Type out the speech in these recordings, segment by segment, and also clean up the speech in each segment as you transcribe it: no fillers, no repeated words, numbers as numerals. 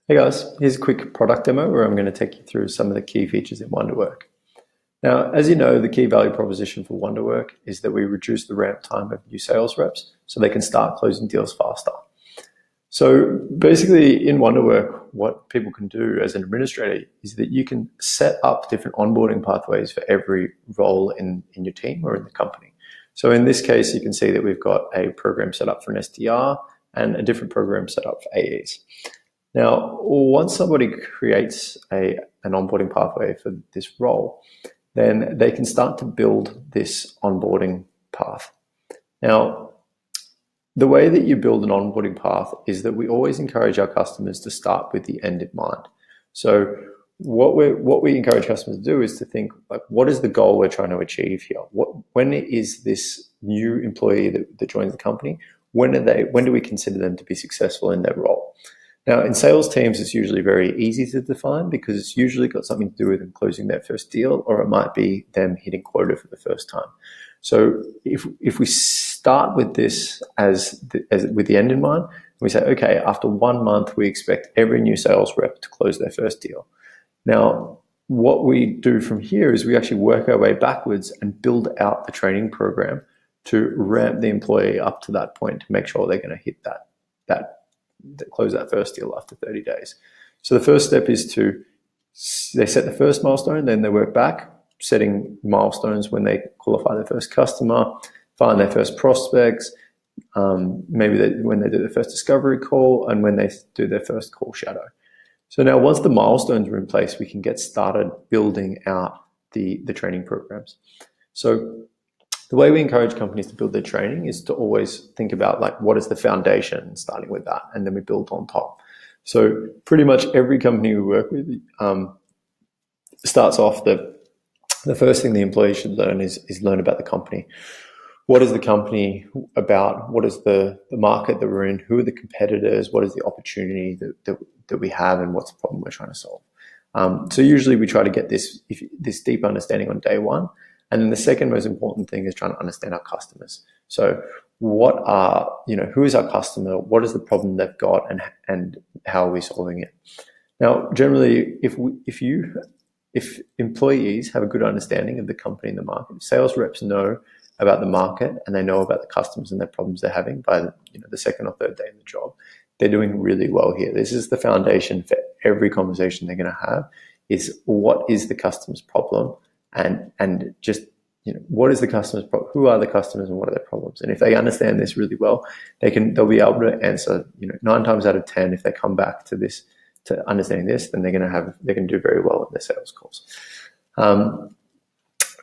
Hey guys, here's a quick product demo where I'm going to take you through some of the key features in Wonderwerk. Now, as you know, the key value proposition for Wonderwerk is that we reduce the ramp time of new sales reps so they can start closing deals faster. So basically in Wonderwerk, what people can do as an administrator is that you can set up different onboarding pathways for every role in your team or in the company. So in this case, you can see that we've got a program set up for an SDR and a different program set up for AEs. Now, once somebody creates an onboarding pathway for this role, then they can start to build this onboarding path. Now, the way that you build an onboarding path is that we always encourage our customers to start with the end in mind. So what we encourage customers to do is to think, like, what is the goal we're trying to achieve here? When is this new employee that joins the company? When do we consider them to be successful in their role? Now, in sales teams, it's usually very easy to define because it's usually got something to do with them closing their first deal, or it might be them hitting quota for the first time. So if we start with this as with the end in mind, we say, okay, after 1 month, we expect every new sales rep to close their first deal. Now, what we do from here is we actually work our way backwards and build out the training program to ramp the employee up to that point to make sure they're going to hit that close that first deal after 30 days. So the first step is they set the first milestone, then they work back, setting milestones when they qualify their first customer, find their first prospects, maybe when they do their first discovery call, and when they do their first call shadow. So now once the milestones are in place, we can get started building out the training programs. So the way we encourage companies to build their training is to always think about, like, what is the foundation, starting with that, and then we build on top. So pretty much every company we work with starts off the first thing the employee should learn is learn about the company. What is the company about? What is the market that we're in? Who are the competitors? What is the opportunity that we have, and what's the problem we're trying to solve? So usually we try to get this deep understanding on day one. And then the second most important thing is trying to understand our customers. So who is our customer? What is the problem they've got, and how are we solving it? Now, generally, if employees have a good understanding of the company and the market, sales reps know about the market and they know about the customers and their problems they're having by the second or third day in the job, they're doing really well here. This is the foundation for every conversation they're going to have, is what is the customer's problem? And just, what is the customer's problem? Who are the customers and what are their problems? And if they understand this really well, they'll be able to answer, 9 times out of 10, if they come back to understanding this, then they're going to do very well in their sales calls.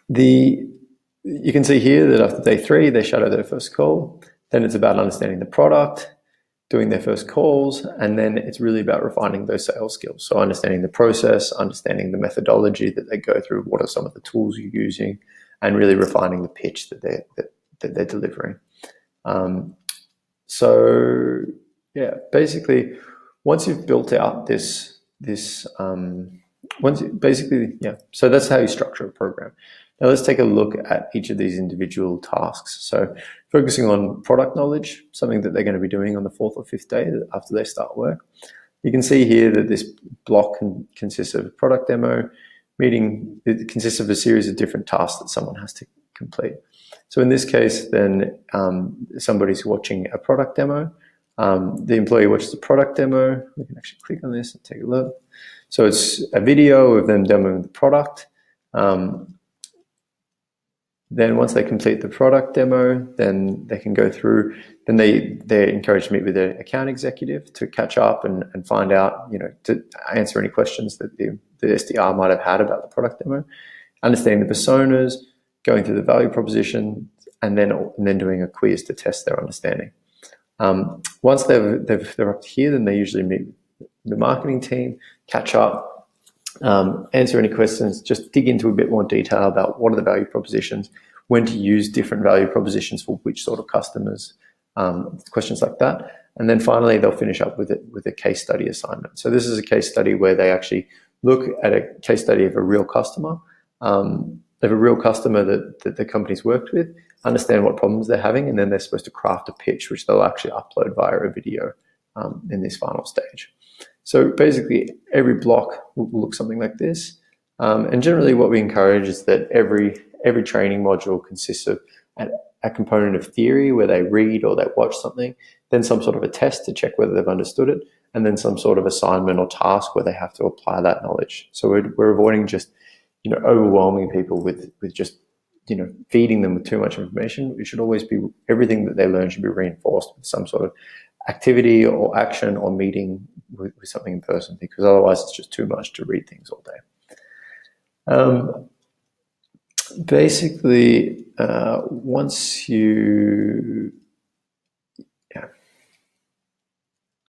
You can see here that after day 3, they shadow their first call. Then it's about understanding the product, doing their first calls, and then it's really about refining those sales skills. So understanding the process, understanding the methodology that they go through, what are some of the tools you're using, and really refining the pitch that they're delivering. So yeah, basically, once you've built out so that's how you structure a program. Now let's take a look at each of these individual tasks. So focusing on product knowledge, something that they're going to be doing on the 4th or 5th day after they start work. You can see here that this block consists of a product demo, meeting. It consists of a series of different tasks that someone has to complete. So in this case, then somebody's watching a product demo. The employee watches the product demo. We can actually click on this and take a look. So it's a video of them demoing the product. Then once they complete the product demo, then they can go through, then they're encouraged to meet with their account executive to catch up and find out, to answer any questions that the SDR might have had about the product demo, understanding the personas, going through the value proposition, and then doing a quiz to test their understanding. Once they're up to here, then they usually meet the marketing team, catch up, answer any questions, just dig into a bit more detail about what are the value propositions, when to use different value propositions for which sort of customers, questions like that. And then finally, they'll finish up with a case study assignment. So this is a case study where they actually look at a case study of a real customer, that the company's worked with, understand what problems they're having, and then they're supposed to craft a pitch, which they'll actually upload via a video in this final stage. So basically, every block will look something like this. And generally what we encourage is that every training module consists of a component of theory where they read or they watch something, then some sort of a test to check whether they've understood it, and then some sort of assignment or task where they have to apply that knowledge. So we're avoiding just, overwhelming people with just, feeding them with too much information. It should always be, everything that they learn should be reinforced with some sort of activity or action or meeting with something in person, because otherwise it's just too much to read things all day. Basically, once you